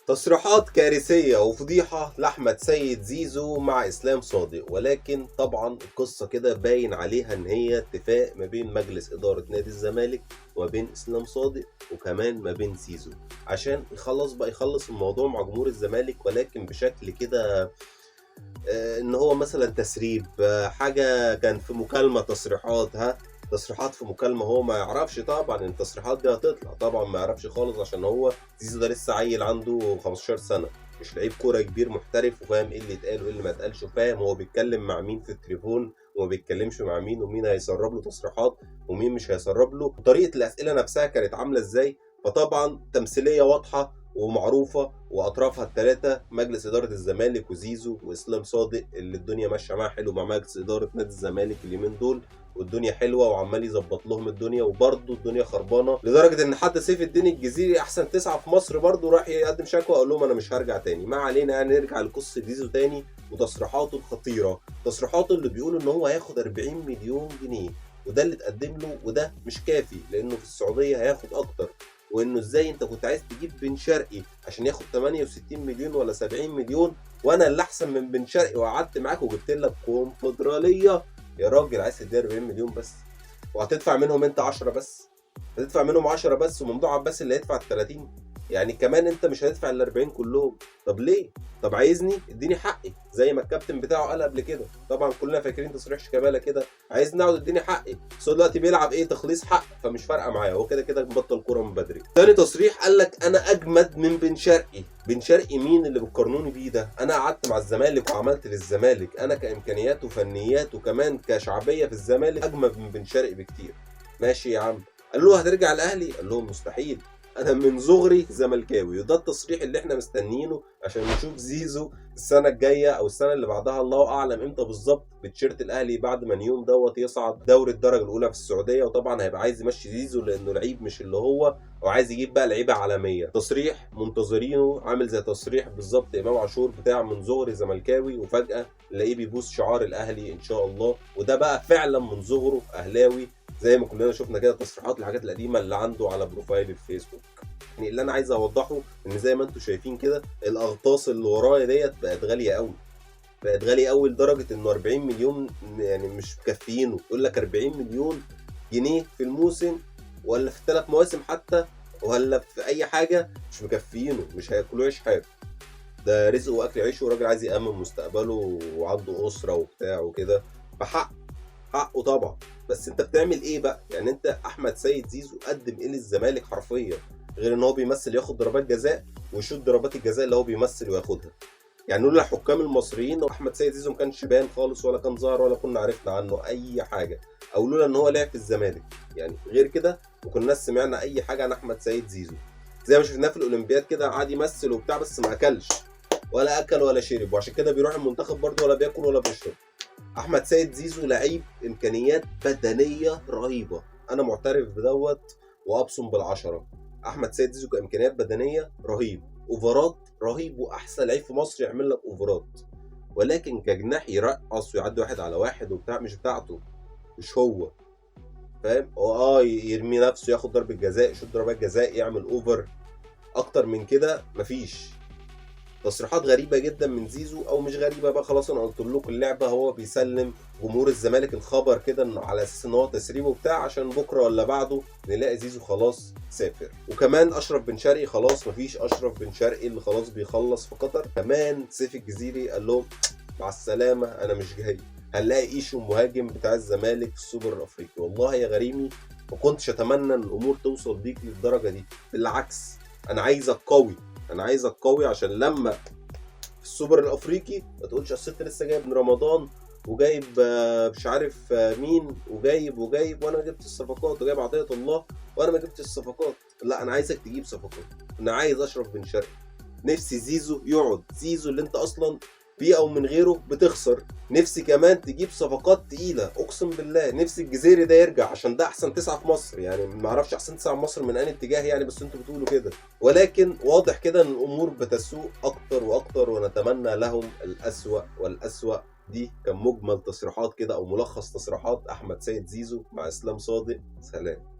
تصريحات كارثية وفضيحة لأحمد سيد زيزو مع إسلام صادق، ولكن طبعا القصة كده باين عليها إن هي اتفاق ما بين مجلس إدارة نادي الزمالك وما بين إسلام صادق وكمان ما بين زيزو عشان يخلص الموضوع مع جمهور الزمالك، ولكن بشكل كده إن هو مثلا تسريب حاجة كان في مكالمة تصريحات في مكالمة. هو ما يعرفش طبعا ان التصريحات دي هتطلع، طبعا ما يعرفش خالص عشان هو زيزو ده لسه عيل عنده 15 سنة، مش لعيب كورة كبير محترف وفاهم ايه اللي اتقال وايه اللي ما اتقالش، وفاهم هو بيتكلم مع مين في التليفون وما بيتكلمش مع مين، ومين هيسرب له تصريحات ومين مش هيسرب له، وطريقة الأسئلة نفسها كانت عاملة ازاي. فطبعا تمثيلية واضحة ومعروفة واطرافها الثلاثه، مجلس اداره الزمالك وزيزو واسلام صادق اللي الدنيا ماشيه معاه حلو مع مجلس اداره نادي الزمالك اليومين دول، والدنيا حلوه وعمال يظبط لهم الدنيا، وبرده الدنيا خربانه لدرجه ان حتى سيف الدين الجزيري احسن 9 في مصر برده راح يقدم شكوى اقول لهم انا مش هرجع تاني. ما علينا، يعني نرجع لقصه زيزو تاني وتصريحاته الخطيره، تصريحاته اللي بيقولوا ان هو هياخد 40 مليون جنيه، وده اللي اتقدم له، وده مش كافي لانه في السعوديه هياخد اكتر، وانه ازاي انت كنت عايز تجيب بن شرقي عشان ياخد 68 مليون ولا 70 مليون، وانا اللي احسن من بن شرقي وقعدت معاك وجبت لك كونفدراليه. يا راجل عايز تدي 40 مليون بس وهتدفع منهم انت 10 بس، هتدفع منهم 10 بس وممدوح عباس اللي هيدفع ال 30، يعني كمان انت مش هتدفع ال 40 كلهم. طب ليه؟ طب عايزني اديني حقي زي ما الكابتن بتاعه قال قبل كده، طبعا كلنا فاكرين تصريح شيكابالا كده، عايزني اقعد اديني حقي، بس هو دلوقتي بيلعب ايه؟ تخليص حق، فمش فارقه معايا، هو كده كده مبطل كوره من بدري. تاني تصريح قال لك انا اجمد من بن شرقي. بن شرقي مين اللي بتقارنوني بيه ده؟ انا قعدت مع الزمالك وعملت للزمالك، انا كامكانيات وفنيات وكمان كشعبيه في الزمالك اجمد من بن شرقي بكتير. ماشي يا عم. قال له هترجع الاهلي؟ قال لهم مستحيل، انا من صغري زملكاوي. وده التصريح اللي احنا مستنيينه عشان نشوف زيزو السنه الجايه او السنه اللي بعدها الله اعلم امتى بالظبط بتشيرت الاهلي بعد ما نيوم يصعد دوري الدرجه الاولى في السعوديه، وطبعا هيبقى عايز يمشي زيزو لانه لعيب مش اللي هو، وعايز يجيب بقى لعيبه عالميه. تصريح منتظرينه عامل زي تصريح بالظبط امام عاشور بتاع من صغري زملكاوي وفجاه نلاقيه بيبوس شعار الاهلي ان شاء الله، وده بقى فعلا من صغره اهلاوي زي ما كلنا شفنا كده تصريحات الحاجات القديمه اللي عنده على بروفايل الفيسبوك. يعني اللي انا عايز اوضحه ان زي ما انتم شايفين كده الاغطاس اللي ورايا ديت بقت غاليه قوي، بقت غاليه قوي لدرجه انه 40 مليون يعني مش مكفيينه. يقول لك 40 مليون جنيه في الموسم ولا في 3 مواسم حتى ولا في اي حاجه مش مكفيينه، مش هياكلوا عيش حاف، ده رزقه واكل عيشه، وراجل عايز يامن مستقبله وعنده اسره وبتاع وكده، حقه طبعا. بس انت بتعمل ايه بقى؟ يعني انت احمد سيد زيزو قدم ايه للزمالك حرفيا غير ان هو بيمثل ياخد ضربات جزاء ويشوط ضربات الجزاء اللي هو بيمثل وياخدها؟ يعني لولا الحكام المصريين احمد سيد زيزو ما كانش باين خالص ولا كان ظاهر ولا كنا عرفنا عنه اي حاجه، او لولا ان هو لعب في الزمالك، يعني غير كده ما كناش سمعنا اي حاجه عن احمد سيد زيزو. زي ما شفناه في الاولمبياد كده قعد يمثل وبتاع بس ما اكلش ولا اكل ولا شرب، وعشان كده بيروح المنتخب برضه ولا بياكل ولا بيشرب. احمد سيد زيزو لعيب امكانيات بدنيه رهيبه، انا معترف بدوت وابصم بالعشره. احمد سيد زيزو كامكانيات بدنيه رهيب، اوفرات رهيب، واحسن لعيب في مصر يعمل لك اوفرات، ولكن كجناح يرقص ويعدي واحد على واحد وبتاع مش بتاعته، مش هو، فاهم؟ هو يرمي نفسه ياخد ضربه جزاء يشوط ضربات جزاء يعمل اوفر، اكتر من كده مفيش. تصريحات غريبه جدا من زيزو، او مش غريبه بقى خلاص انا قلت لكم اللعبه، هو بيسلم جمهور الزمالك الخبر كده انه على اساس ان هو تسريب وبتاع عشان بكره ولا بعده نلاقي زيزو خلاص سافر. وكمان اشرف بن شرقي خلاص مفيش اشرف بن شرقي اللي خلاص بيخلص في قطر. كمان سيف الجزيري قال لهم مع السلامه انا مش جاي، هنلاقي ايشو مهاجم بتاع الزمالك في السوبر الافريقي. والله يا غريمي ما كنتش اتمنى ان الامور توصل بيك للدرجه دي، بالعكس انا عايزك قوي، انا عايزك قوي عشان لما السوبر الافريقي ما تقولش اصل انت لسه جايب من رمضان وجايب مش عارف مين وجايب وانا ما جبتش الصفقات، وجايب عطيه الله وانا ما جبتش الصفقات. لا انا عايزك تجيب صفقات، انا عايز اشرف بن شرقي، نفسي زيزو يقعد، زيزو اللي انت اصلا بيه او من غيره بتخسر، نفسي كمان تجيب صفقات تقيله، اقسم بالله نفسي الجزيري ده يرجع عشان ده احسن 9 في مصر، يعني ما اعرفش احسن 9 في مصر من انهي اتجاه يعني، بس انتوا بتقولوا كده، ولكن واضح كده ان الامور بتسوء اكتر واكتر، ونتمنى لهم الاسوأ والاسوأ. دي كان مجمل تصريحات كده او ملخص تصريحات احمد سيد زيزو مع اسلام صادق. سلام.